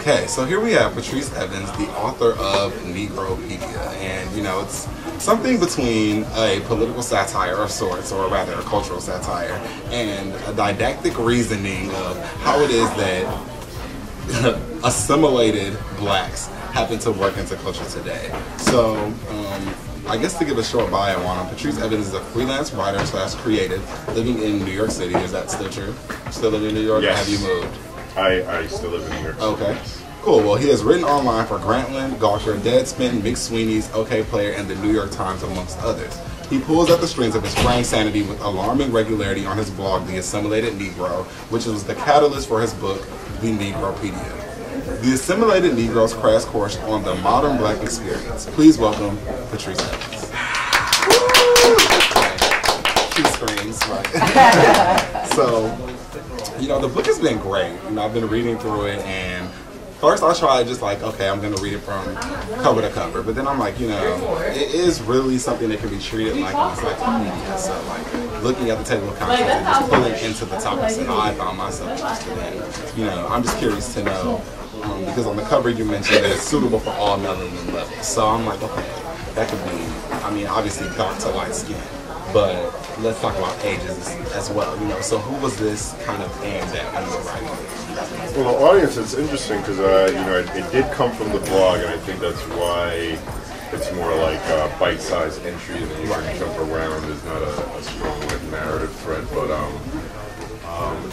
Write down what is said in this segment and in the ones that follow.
Okay, so here we have Patrice Evans, the author of Negropedia, and you know, it's something between a political satire of sorts, or rather a cultural satire, and a didactic reasoning of how it is that assimilated blacks happen to work into culture today. So, I guess to give a short bio on him, Patrice Evans is a freelance writer slash creative living in New York City. Is that still true? Still living in New York? Yes. Or have you moved? I still live in New York City. Okay. Cool. Well, he has written online for Grantland, Gawker, Deadspin, McSweeney's, OK Player, and the New York Times, amongst others. He pulls at the strings of his fraying sanity with alarming regularity on his blog, The Assimilated Negro, which was the catalyst for his book, The Negropedia. The Assimilated Negro's crash course on the modern black experience. Please welcome Patrice Evans. She screams, right? So, you know, the book has been great. You know, I've been reading through it, and first I tried just like, okay, I'm going to read it from cover to cover. But then I'm like, you know, it is really something that can be treated like an encyclopedia. So, like, looking at the table of contents and just pulling into the topics that I found myself interested in. You know, I'm just curious to know, because on the cover you mentioned that it's suitable for all melanin levels. So I'm like, okay, that could be, I mean, obviously dark to light skin. But let's talk about ages as well, you know. So who was this kind of aimed at when you were writing? Well, the audience, it's interesting because, you know, it did come from the blog, and I think that's why it's more like bite-sized entries and you can jump around. There's not a strong like, narrative thread, but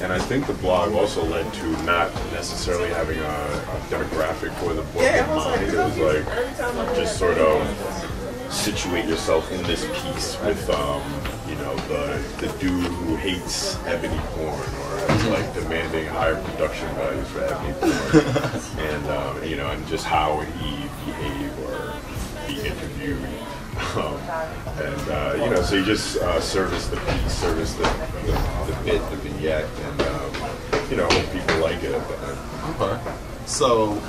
and I think the blog also led to not necessarily having a demographic for the book in mind. It was like just sort of situate yourself in this piece with, you know, the dude who hates ebony porn or is like demanding higher production values for ebony porn, and you know, and just how would he behave or be interviewed, and you know, so you just service the piece, service the bit, the vignette, and you know, hope people like it at the end. Okay. So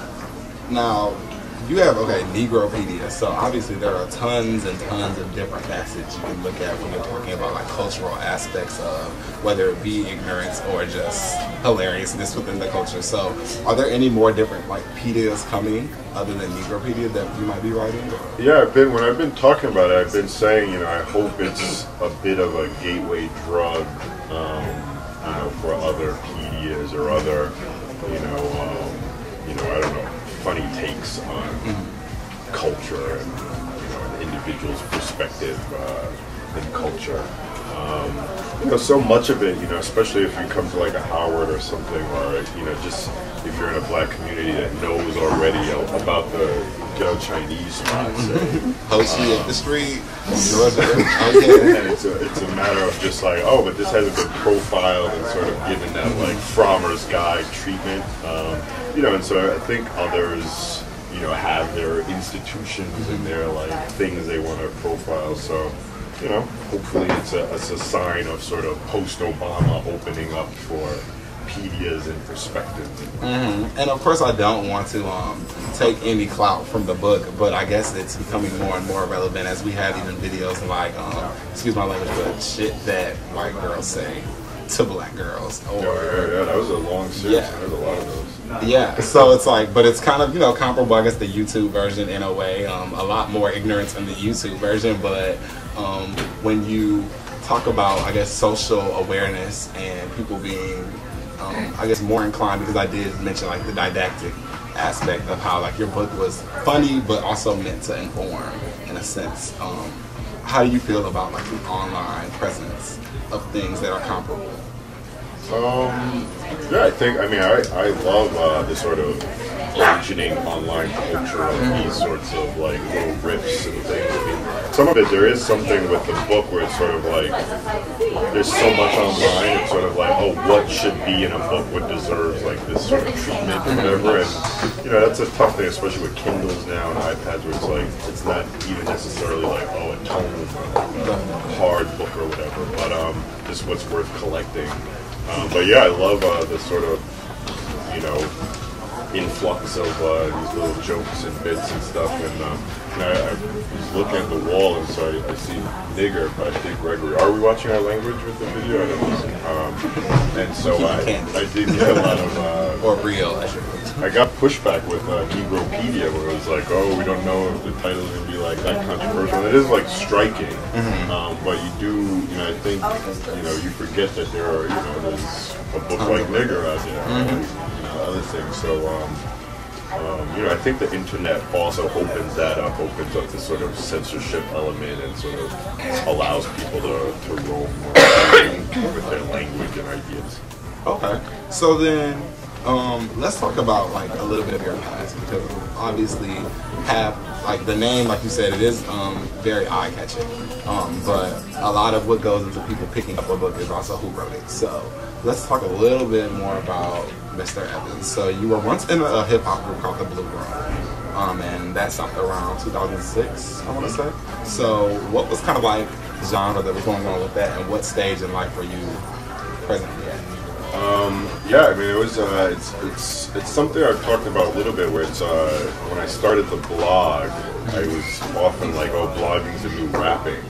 now, you have, okay, Negropedia, so obviously there are tons and tons of different facets you can look at when you're talking about like cultural aspects of whether it be ignorance or just hilariousness within the culture. So are there any more different like pedias coming other than Negropedia that you might be writing? Yeah, when I've been talking about it, I've been saying, you know, I hope it's a bit of a gateway drug, you know, for other pedias or other, you know, I don't know, funny takes on culture and, you know, an individual's perspective in culture. You know, so much of it, you know, especially if you come to like a Howard or something, or, you know, just if you're in a black community that knows already about the ghetto Chinese spots. Hoshi up the street, and it's a matter of just like, oh, but this hasn't been profiled and sort of given that like Frommer's Guide treatment. You know, and so I think others, you know, have their institutions and their like things they want to profile. So, you know, hopefully it's a sign of sort of post-Obama opening up for pedias and perspective. And of course I don't want to take any clout from the book, but I guess it's becoming more and more relevant as we have even videos like, excuse my language, but shit that white girls say to black girls. Or, yeah, that was a long series. Yeah. There's a lot of those. Yeah, so it's like, but it's kind of, you know, comparable, I guess, the YouTube version in a way. A lot more ignorance in the YouTube version, but when you talk about, I guess, social awareness and people being, I guess, more inclined, because I did mention like the didactic aspect of how like your book was funny but also meant to inform in a sense. How do you feel about like the online presence of things that are comparable? Yeah, I think, I mean, I love the sort of burgeoning online culture of these sorts of like little riffs and things. I mean, some of it, there is something with the book where it's sort of like, there's so much online, it's sort of like, oh, what should be in a book, what deserves like this sort of treatment or whatever, and you know, that's a tough thing, especially with Kindles now and iPads, where it's like, it's not even necessarily like, oh, a tome or like a hard book or whatever, but just what's worth collecting. But yeah, I love the sort of, you know, influx of these little jokes and bits and stuff. And I was looking at the wall, and so I see Nigger by Dick Gregory. Are we watching our language with the video? I don't know. And so I did get a lot of... or real, I should. I got pushback with Negropedia, where it was like, oh, we don't know if the title is going to be like that controversial. It is like striking, but you do, you know, I think, you know, you forget that there are, you know, there's a book like Nigger out there, and, you know, other things. So, you know, I think the internet also opens that up, opens up this sort of censorship element, and sort of allows people to roam more with their language and ideas. Okay, so then let's talk about like a little bit of your past, because obviously have like the name, like you said, it is very eye-catching, but a lot of what goes into people picking up a book is also who wrote it. So let's talk a little bit more about Mr. Evans. So you were once in a hip-hop group called the Blue Room, and that stopped around 2006, I want to say. So what was kind of like the genre that was going on with that, and what stage in life were you presently at? Yeah, I mean, it was, it's something I've talked about a little bit, where it's, when I started the blog, I was often like, oh, blogging's the new rapping,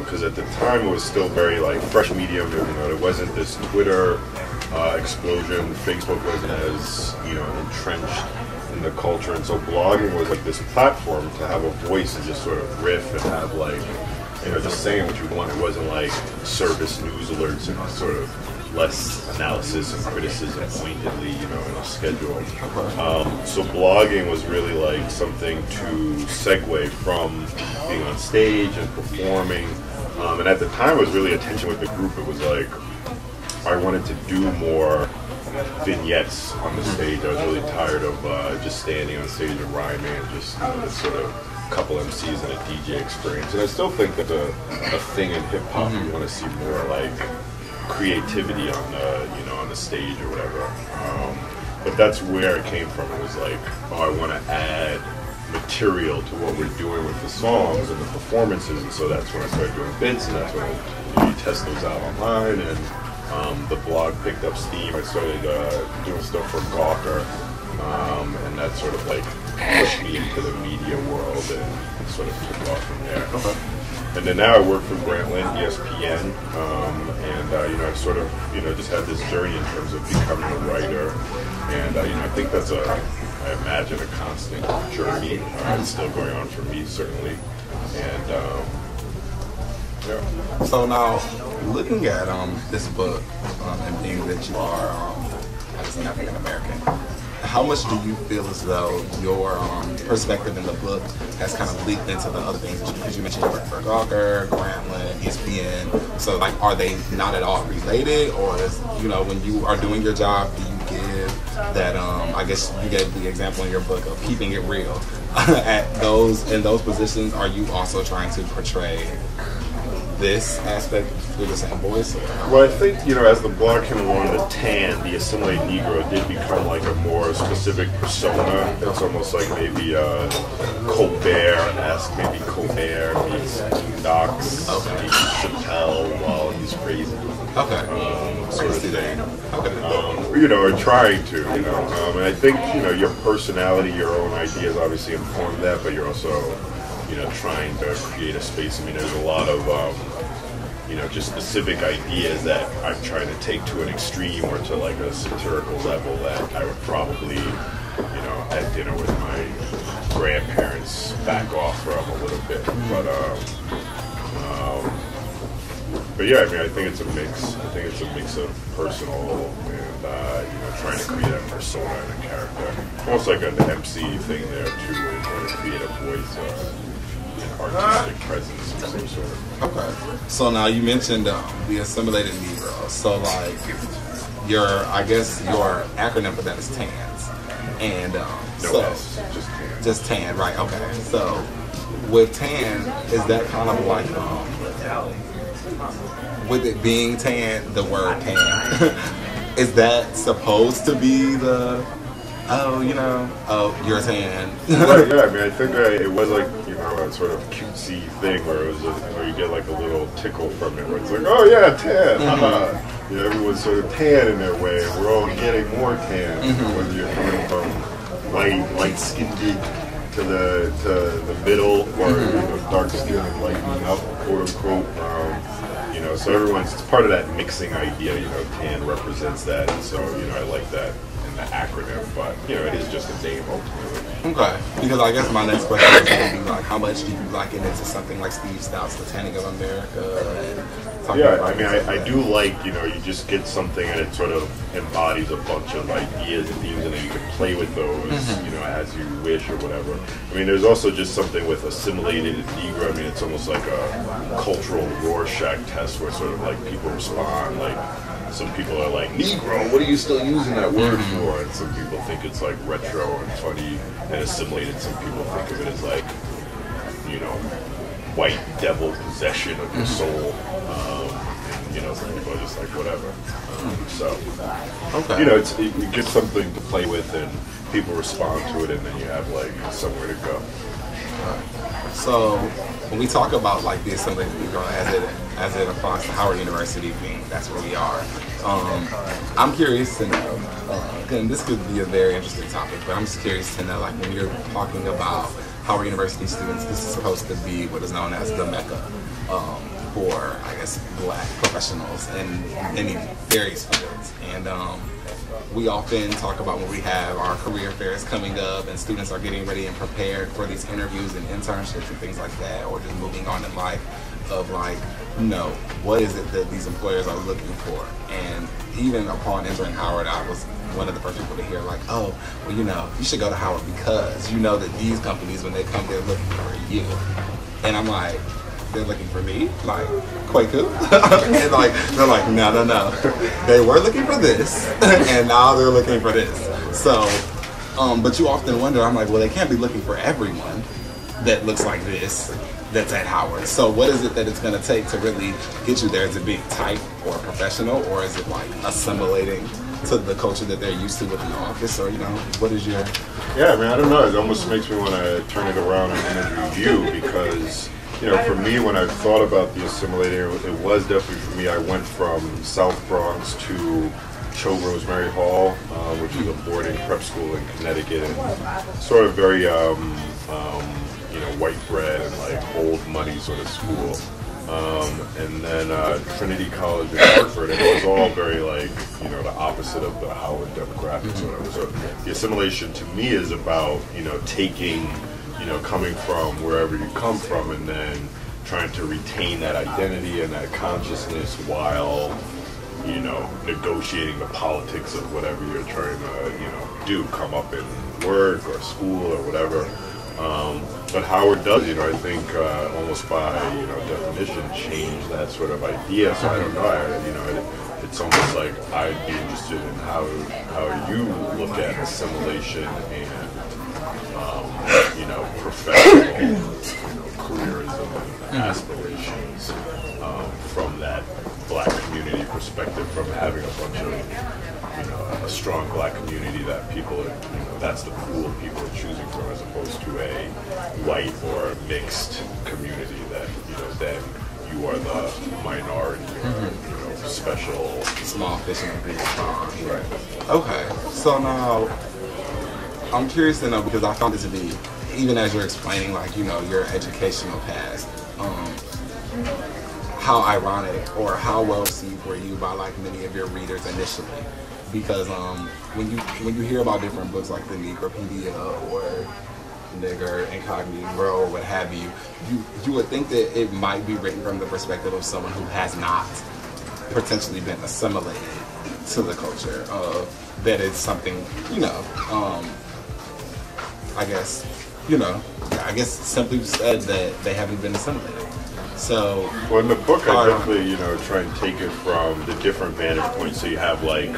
because at the time it was still very like fresh medium, you know, it wasn't this Twitter explosion, Facebook wasn't as, you know, entrenched in the culture, and so blogging was like this platform to have a voice and just sort of riff and have like, you know, just saying what you want. It wasn't like service news alerts and sort of less analysis and criticism pointedly, you know, in a schedule. So blogging was really like something to segue from being on stage and performing. And at the time, it was really a tension with the group. It was like I wanted to do more vignettes on the stage. I was really tired of just standing on stage and rhyming and just, you know, this sort of couple MCs and a DJ experience. And I still think that's a thing in hip hop. You want to see more like creativity on the, you know, on the stage or whatever. But that's where it came from. It was like, oh, I want to add material to what we're doing with the songs and the performances, and so that's when I started doing bits, and that's when you test those out online, and the blog picked up steam. I started doing stuff for Gawker, and that sort of like pushed me into the media world, and sort of took off from there. Okay. And then now I work for Grantland, ESPN, and you know, I've sort of, you know, just had this journey in terms of becoming a writer, and you know, I think that's I imagine a constant journey. It's still going on for me, certainly, and yeah. So now, looking at this book, and being that you are as an African American, how much do you feel as though your perspective in the book has kind of leaked into the other things? Because you mentioned you work for Gawker, Grantland, ESPN. So, like, are they not at all related, or is, you know, when you are doing your job, do you give that? I guess you gave the example in your book of keeping it real. In those positions, are you also trying to portray this aspect through the same voice? Well, I think, you know, as the blog came along, the tan, the assimilated Negro, did become like a more specific persona. It's almost like maybe Colbert-esque, maybe Colbert meets Docs, maybe Chappelle while he's crazy. Okay. Sort of thing. Okay. You know, or trying to, you know. And I think, you know, your personality, your own ideas obviously inform that, but you're also, you know, trying to create a space. I mean, there's a lot of, you know, just specific ideas that I'm trying to take to an extreme or to like a satirical level that I would probably, you know, at dinner with my grandparents back off from a little bit. But yeah, I mean, I think it's a mix. I think it's a mix of personal and, you know, trying to create a persona and a character. Almost like an MC thing there too, where you're trying to create a voice. Artistic presence of some sort. Okay. So now you mentioned the assimilated Negro. So like I guess your acronym for that is TANS. And just TAN, right? Okay. So with TAN, is that kind of like with it being tan, the word tan, is that supposed to be the you're tan? Right, yeah, I mean, I think it was like, you know, a sort of cutesy thing where it was just, where you get like a little tickle from it, where it's like, oh yeah, tan. You know, everyone's sort of tan in their way, and we're all getting more tan. Whether you're coming from light skinned to the middle, or you know, dark skin and lightening up, quote unquote. You know, so it's part of that mixing idea. You know, tan represents that, and so, you know, I like that in the acronym, but it is just a name ultimately. Okay, because I guess my next question is going to be like, how much do you like get into something like Steve Stout's The Tanning of America? And yeah, I mean, I do like, you just get something and it sort of embodies a bunch of ideas and themes, and then you can play with those, as you wish or whatever. I mean, there's also just something with assimilated Negro. I mean, it's almost like a cultural Rorschach test where sort of like people respond, like some people are like, Negro, what are you still using that word for? And some people think it's like retro and funny and assimilated. Some people think of it as like, white devil possession of your soul. Some people are just like, whatever. Okay. You get something to play with and people respond to it, and then you have like somewhere to go. So when we talk about like the assimilated Negro as it applies to Howard University, being that's where we are, I'm curious to know, and this could be a very interesting topic, but I'm just curious to know, like, when you're talking about Howard University students, this is supposed to be what is known as the Mecca for, I guess, black professionals in many various fields. And we often talk about when we have our career fairs coming up and students are getting ready and prepared for these interviews and internships and things like that, or just moving on in life, of like, what is it that these employers are looking for? And even upon entering Howard, I was one of the first people to hear like, oh, well, you should go to Howard because you know that these companies, when they come, they're looking for you. And I'm like, they're looking for me? Like, Kwaku? And like, they're like, no. They were looking for this, and now they're looking for this. So, but you often wonder, I'm like, well, they can't be looking for everyone that looks like this that's at Howard. So what is it that it's going to take to really get you there? Is it being tight or professional, or is it like assimilating to the culture that they're used to within the office? Or, what is your... Yeah, I mean, I don't know. It almost makes me want to turn it around and interview you because... for me, when I thought about the assimilating, it was definitely for me. I went from South Bronx to Cho Rosemary Hall, which is a boarding prep school in Connecticut, and sort of very, white bread and like old money sort of school. And then Trinity College in Hartford, and it was all very like, the opposite of the Howard demographics or whatever. So the assimilation to me is about, taking, coming from wherever you come from and then trying to retain that identity and that consciousness while, negotiating the politics of whatever you're trying to, do, come up in work or school or whatever. But Howard does, I think almost by, definition, change that sort of idea. So I don't know, it's almost like I'd be interested in how you look at assimilation and, professional, careerism and aspirations from that black community perspective, from having a bunch of, a strong black community that people, that's the pool of people are choosing from, as opposed to a white or mixed community that, then you are the minority or, special. Small fish in a big pond. Right. Okay, so now I'm curious to know, because I found it to be, even as you're explaining, like, your educational past, how ironic or how well received were you by like many of your readers initially? Because when you hear about different books like the Negropedia or Nigger, Incognito, or what have you, you would think that it might be written from the perspective of someone who has not potentially been assimilated to the culture, that it's something, I guess simply said that they haven't been assimilated. So, well, in the book, I definitely, try and take it from the different vantage points. So you have like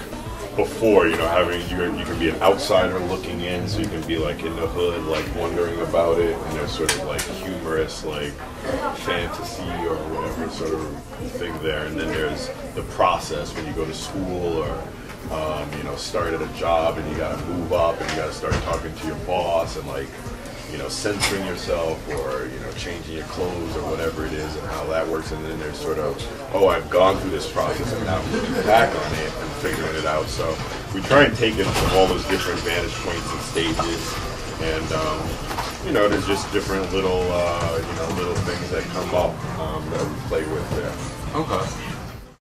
before, having you can be an outsider looking in, so you can be like in the hood, like wondering about it, and there's sort of like humorous, like fantasy or whatever sort of thing there. And then there's the process when you go to school or start at a job and you got to move up and you got to start talking to your boss and like, censoring yourself or, changing your clothes or whatever it is and how that works. And then there's sort of, oh, I've gone through this process and now I'm looking back on it and figuring it out. So we try and take it from all those different vantage points and stages. And, there's just different little, little things that come up that we play with there. Okay.